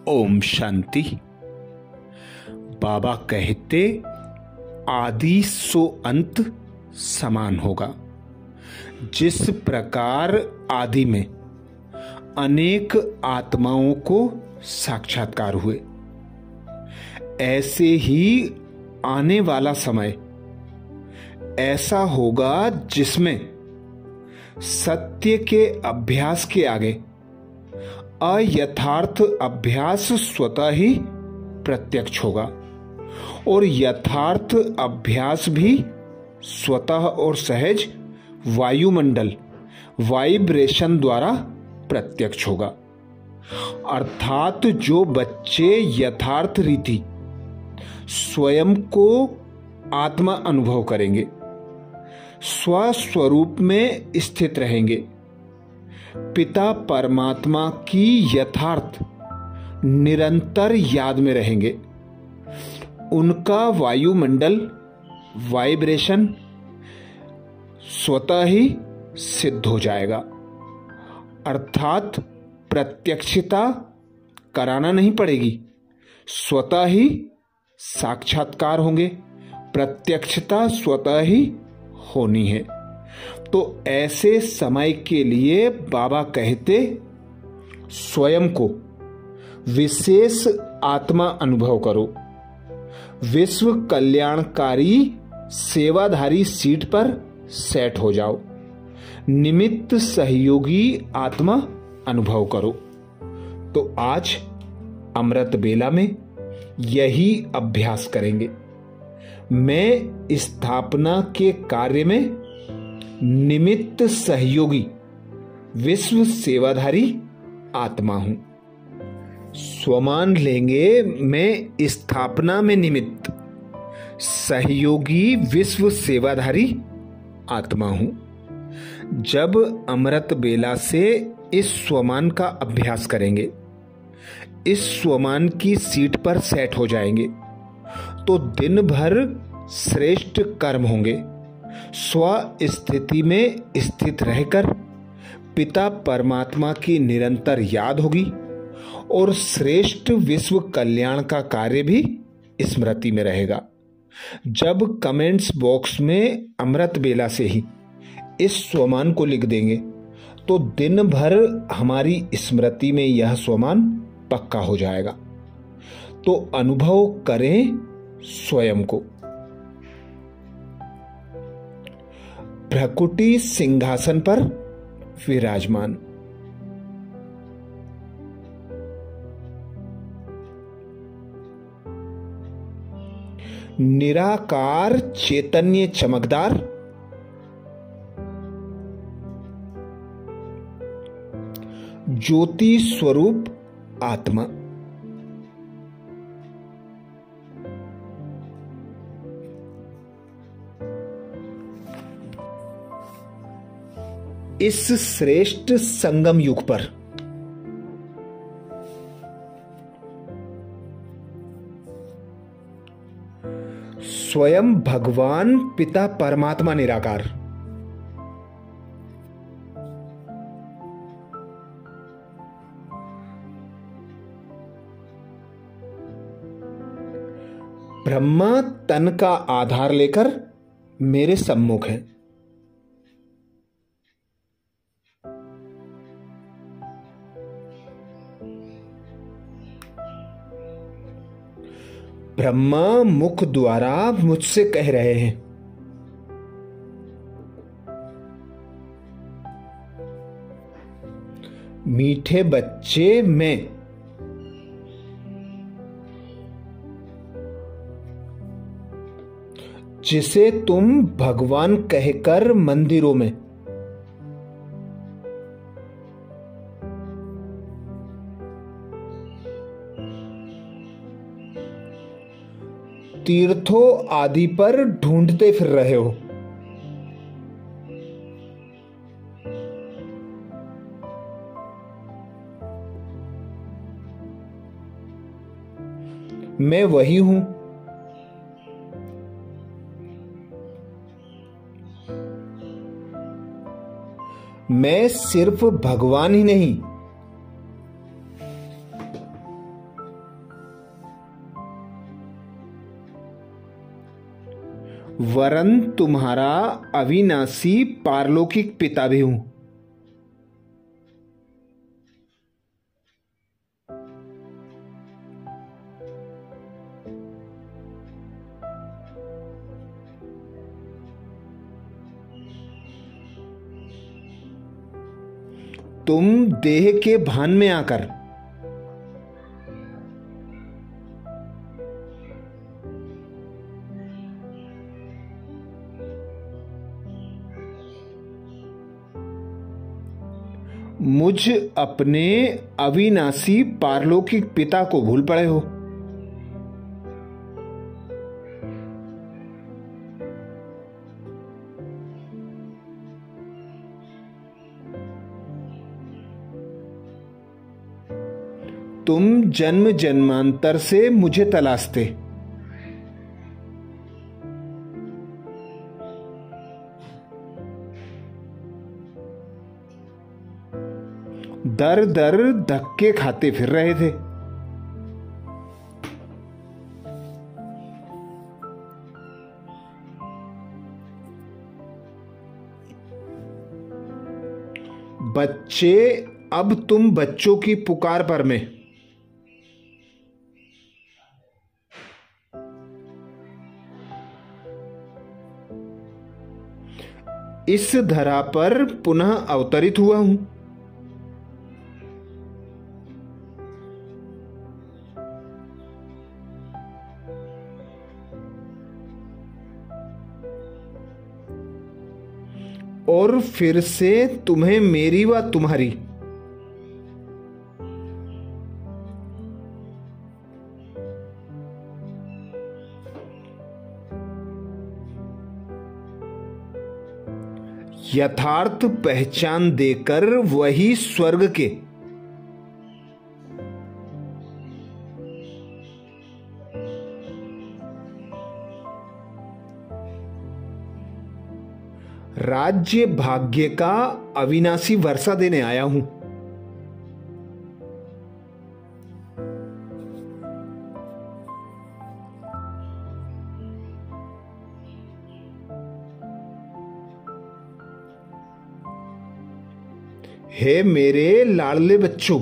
ओम शांति। बाबा कहते आदि सो अंत समान होगा। जिस प्रकार आदि में अनेक आत्माओं को साक्षात्कार हुए, ऐसे ही आने वाला समय ऐसा होगा जिसमें सत्य के अभ्यास के आगे अयथार्थ अभ्यास स्वतः ही प्रत्यक्ष होगा और यथार्थ अभ्यास भी स्वतः और सहज वायुमंडल वाइब्रेशन द्वारा प्रत्यक्ष होगा। अर्थात जो बच्चे यथार्थ रीति स्वयं को आत्मा अनुभव करेंगे, स्वस्वरूप में स्थित रहेंगे, पिता परमात्मा की यथार्थ निरंतर याद में रहेंगे, उनका वायुमंडल वाइब्रेशन स्वतः ही सिद्ध हो जाएगा। अर्थात प्रत्यक्षता कराना नहीं पड़ेगी, स्वतः ही साक्षात्कार होंगे, प्रत्यक्षता स्वतः ही होनी है। तो ऐसे समय के लिए बाबा कहते स्वयं को विशेष आत्मा अनुभव करो, विश्व कल्याणकारी सेवाधारी सीट पर सेट हो जाओ, निमित्त सहयोगी आत्मा अनुभव करो। तो आज अमृत बेला में यही अभ्यास करेंगे। मैं स्थापना के कार्य में निमित्त सहयोगी विश्व सेवाधारी आत्मा हूं। स्वमान लेंगे, मैं स्थापना में निमित्त सहयोगी विश्व सेवाधारी आत्मा हूं। जब अमृत बेला से इस स्वमान का अभ्यास करेंगे, इस स्वमान की सीट पर सेट हो जाएंगे, तो दिन भर श्रेष्ठ कर्म होंगे। स्व स्थिति में स्थित रहकर पिता परमात्मा की निरंतर याद होगी और श्रेष्ठ विश्व कल्याण का कार्य भी स्मृति में रहेगा। जब कमेंट्स बॉक्स में अमृत बेला से ही इस स्वमान को लिख देंगे, तो दिन भर हमारी स्मृति में यह स्वमान पक्का हो जाएगा। तो अनुभव करें स्वयं को। भ्रकुटी सिंहासन पर विराजमान, निराकार चैतन्य चमकदार, ज्योति स्वरूप आत्मा। इस श्रेष्ठ संगम युग पर स्वयं भगवान पिता परमात्मा निराकार ब्रह्मा तन का आधार लेकर मेरे सम्मुख है। ब्रह्मा मुख द्वारा मुझसे कह रहे हैं, मीठे बच्चे मैं जिसे तुम भगवान कहकर मंदिरों में तीर्थों आदि पर ढूंढते फिर रहे हो, मैं वही हूं। मैं सिर्फ भगवान ही नहीं, वरन तुम्हारा अविनाशी पारलौकिक पिता भी हूं। तुम देह के भान में आकर मुझ अपने अविनाशी पारलौकिक पिता को भूल पड़े हो। तुम जन्म जन्मांतर से मुझे तलाशते, दर दर धक्के खाते फिर रहे थे। बच्चे, अब तुम बच्चों की पुकार पर में इस धरा पर पुनः अवतरित हुआ हूं। और फिर से तुम्हें मेरी व तुम्हारी यथार्थ पहचान देकर वही स्वर्ग के राज्य भाग्य का अविनाशी वर्षा देने आया हूं। हे मेरे लाडले बच्चों,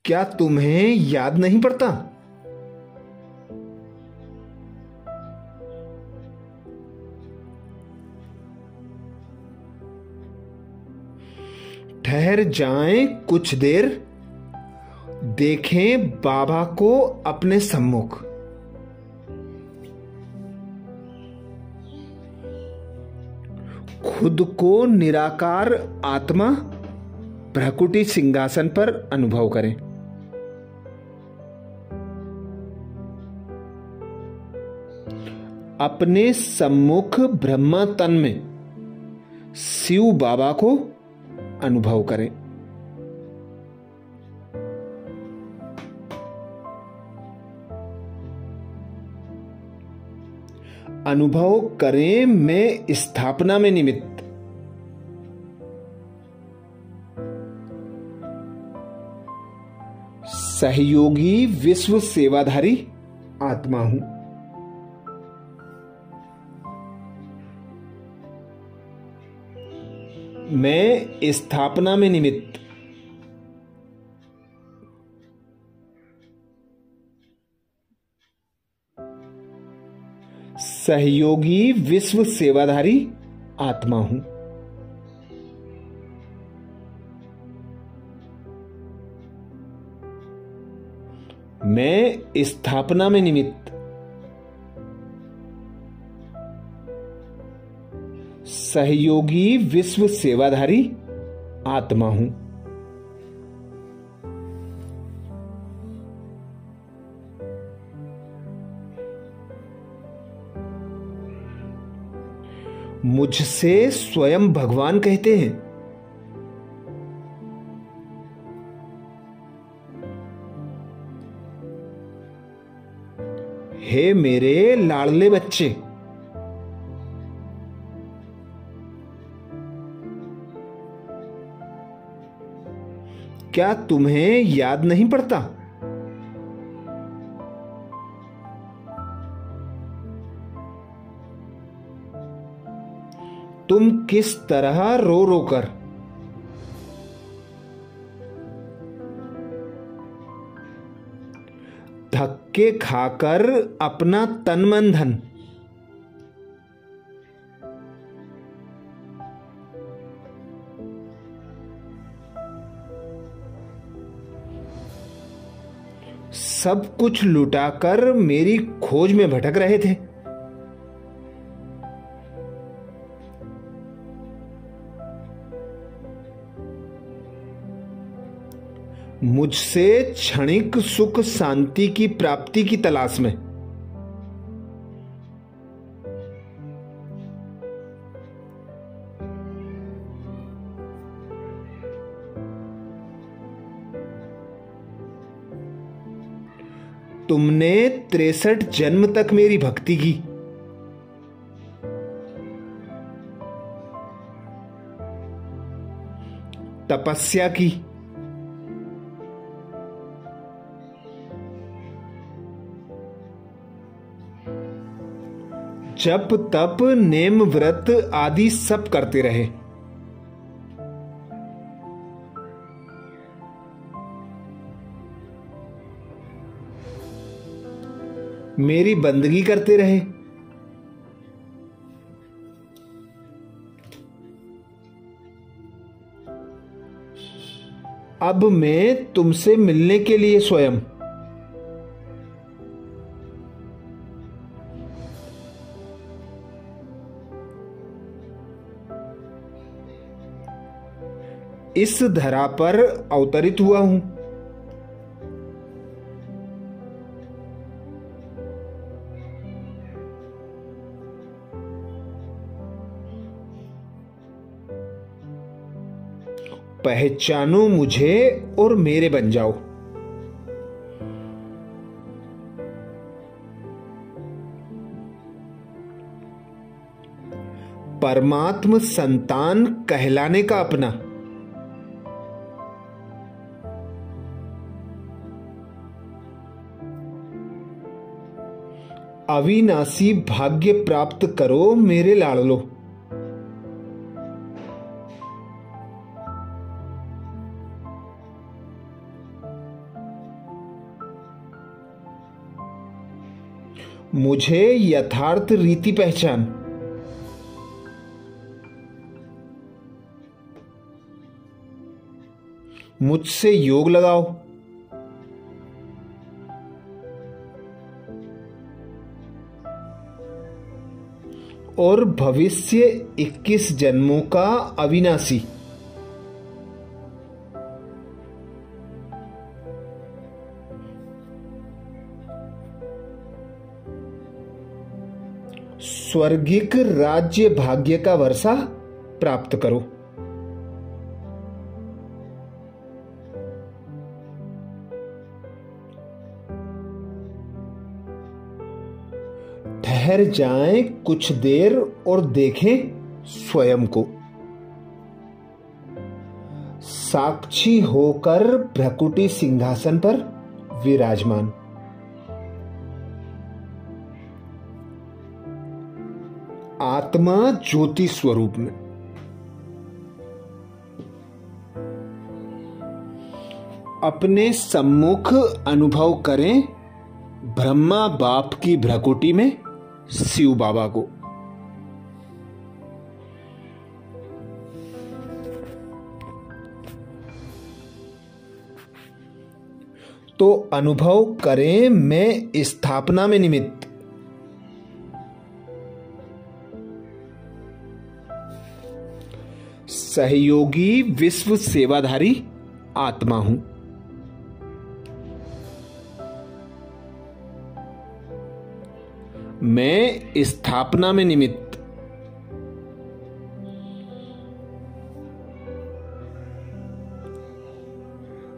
क्या तुम्हें याद नहीं पड़ता? ठहर जाएं कुछ देर, देखें बाबा को अपने सम्मुख। खुद को निराकार आत्मा भ्रकुटी सिंहासन पर अनुभव करें। अपने सम्मुख ब्रह्मा तन में शिव बाबा को अनुभव करें। अनुभव करें मैं स्थापना में निमित्त सहयोगी विश्व सेवाधारी आत्मा हूं। मैं स्थापना में निमित्त सहयोगी विश्व सेवाधारी आत्मा हूं। मैं स्थापना में निमित्त सहयोगी विश्व सेवाधारी आत्मा हूं। मुझसे स्वयं भगवान कहते हैं, हे मेरे लाडले बच्चे, क्या तुम्हें याद नहीं पड़ता? तुम किस तरह रो रो कर धक्के खाकर अपना तन मन धन सब कुछ लुटाकर मेरी खोज में भटक रहे थे। मुझसे क्षणिक सुख शांति की प्राप्ति की तलाश में तुमने 63 जन्म तक मेरी भक्ति की। तपस्या की। जप तप नेम व्रत आदि सब करते रहे। मेरी बंदगी करते रहे। अब मैं तुमसे मिलने के लिए स्वयं इस धरा पर अवतरित हुआ हूं। पहचानो मुझे और मेरे बन जाओ। परमात्म संतान कहलाने का अपना अविनाशी भाग्य प्राप्त करो मेरे लाडलो। मुझे यथार्थ रीति पहचान। मुझसे योग लगाओ। और भविष्य 21 जन्मों का अविनाशी स्वर्गिक राज्य भाग्य का वर्षा प्राप्त करो। ठहर जाएं कुछ देर और देखें स्वयं को साक्षी होकर भ्रकुटी सिंहासन पर विराजमान। आत्मा ज्योति स्वरूप में अपने सम्मुख अनुभव करें ब्रह्मा बाप की भ्रकुटी में शिव बाबा को। तो अनुभव करें मैं स्थापना में निमित्त सहयोगी विश्व सेवाधारी आत्मा हूं। मैं स्थापना में निमित्त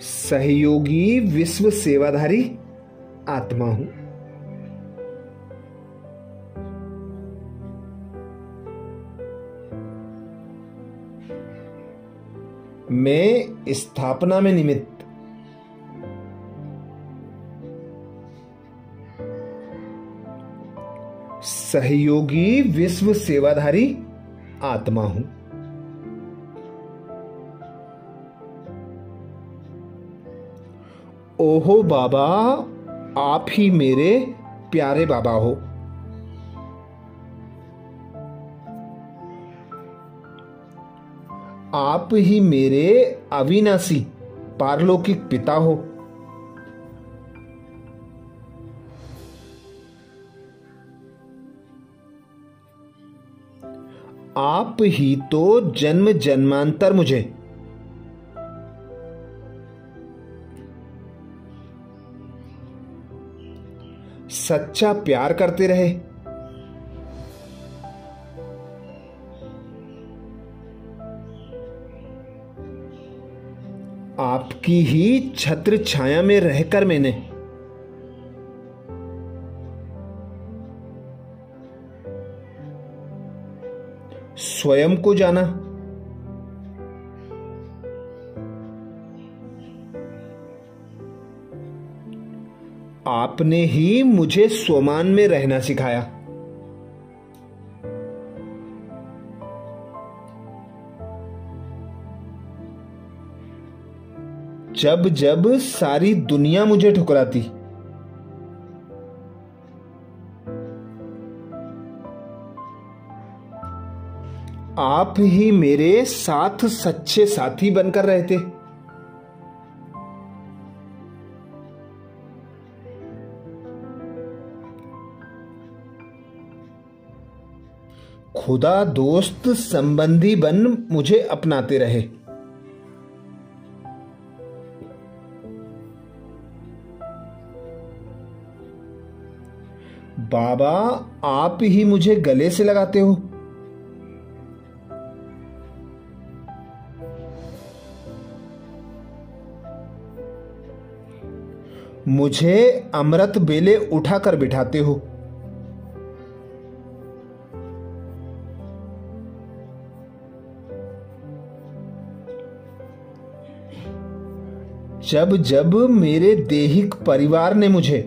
सहयोगी विश्व सेवाधारी आत्मा हूं। मैं स्थापना में निमित्त, सहयोगी विश्व सेवाधारी आत्मा हूं। ओहो बाबा, आप ही मेरे प्यारे बाबा हो। आप ही मेरे अविनाशी पारलौकिक पिता हो। आप ही तो जन्म जन्मांतर मुझे सच्चा प्यार करते रहे। आपकी ही छत्र छाया में रहकर मैंने स्वयं को जाना। आपने ही मुझे स्वमान में रहना सिखाया। जब जब सारी दुनिया मुझे ठुकराती, आप ही मेरे साथ सच्चे साथी बनकर रहते। खुदा दोस्त संबंधी बन मुझे अपनाते रहे। बाबा, आप ही मुझे गले से लगाते हो। मुझे अमृत बेले उठाकर बिठाते हो। जब जब मेरे देहिक परिवार ने मुझे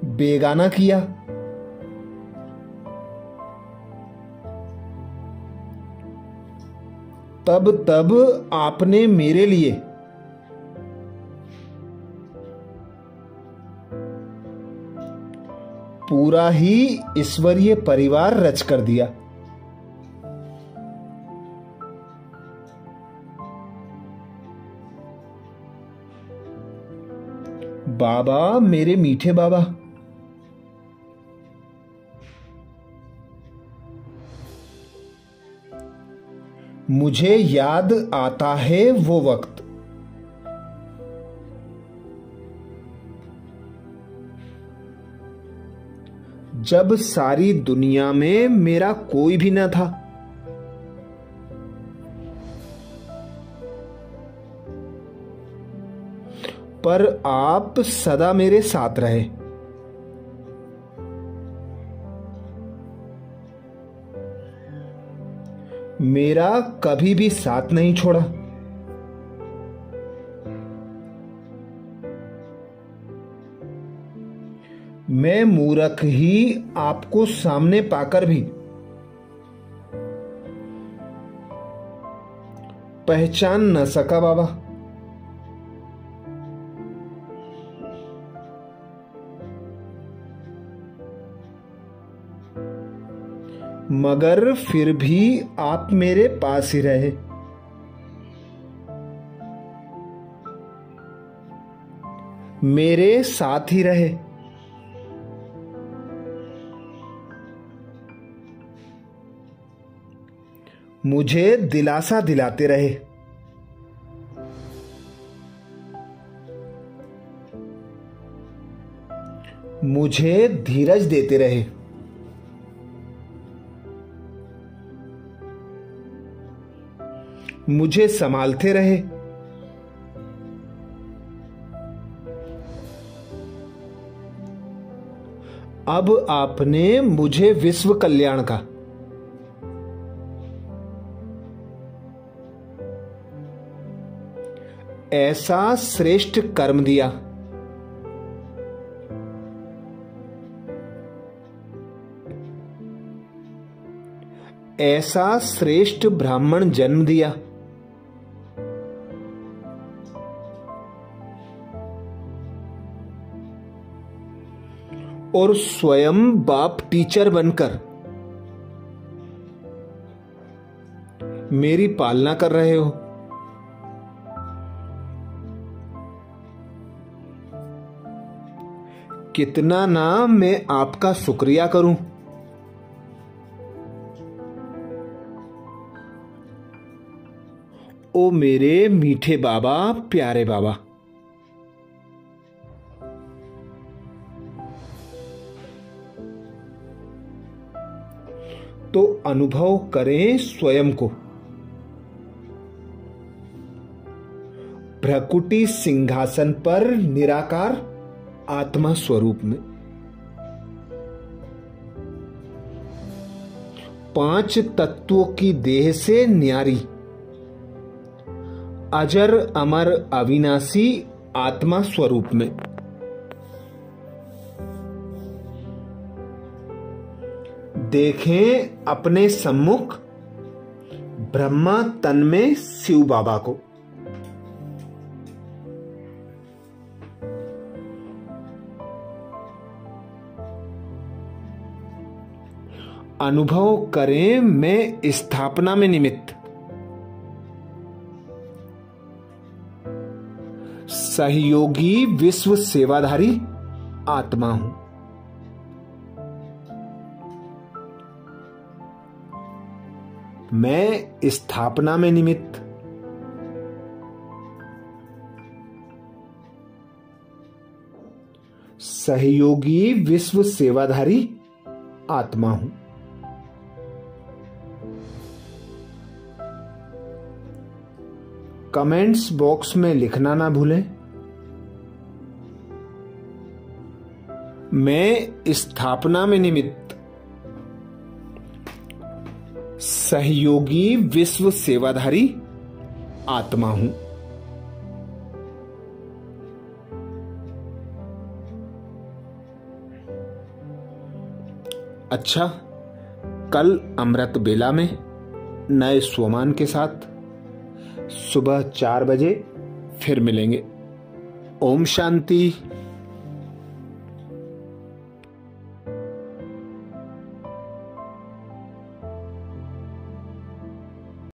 बेगाना किया, तब तब आपने मेरे लिए पूरा ही ईश्वरीय परिवार रच कर दिया। बाबा, मेरे मीठे बाबा, मुझे याद आता है वो वक्त जब सारी दुनिया में मेरा कोई भी न था। पर आप सदा मेरे साथ रहे। मेरा कभी भी साथ नहीं छोड़ा। मैं मूर्ख ही आपको सामने पाकर भी पहचान न सका बाबा। मगर फिर भी आप मेरे पास ही रहे। मेरे साथ ही रहे। मुझे दिलासा दिलाते रहे। मुझे धीरज देते रहे। मुझे संभालते रहे। अब आपने मुझे विश्व कल्याण का, ऐसा श्रेष्ठ कर्म दिया, ऐसा श्रेष्ठ ब्राह्मण जन्म दिया, और स्वयं बाप टीचर बनकर मेरी पालना कर रहे हो। कितना ना मैं आपका शुक्रिया करूं। ओ मेरे मीठे बाबा, प्यारे बाबा, तो अनुभव करें स्वयं को भ्रकुटी सिंहासन पर निराकार आत्मा स्वरूप में। 5 तत्वों की देह से न्यारी अजर अमर अविनाशी आत्मा स्वरूप में। देखें अपने सम्मुख ब्रह्मा तन में शिव बाबा को। अनुभव करें मैं स्थापना में निमित्त सहयोगी विश्व सेवाधारी आत्मा हूं। मैं स्थापना में निमित्त सहयोगी विश्व सेवाधारी आत्मा हूं। कमेंट्स बॉक्स में लिखना ना भूलें, मैं स्थापना में निमित्त सहयोगी विश्व सेवाधारी आत्मा हूं। अच्छा, कल अमृत बेला में नए स्वमान के साथ सुबह 4 बजे फिर मिलेंगे। ओम शांति।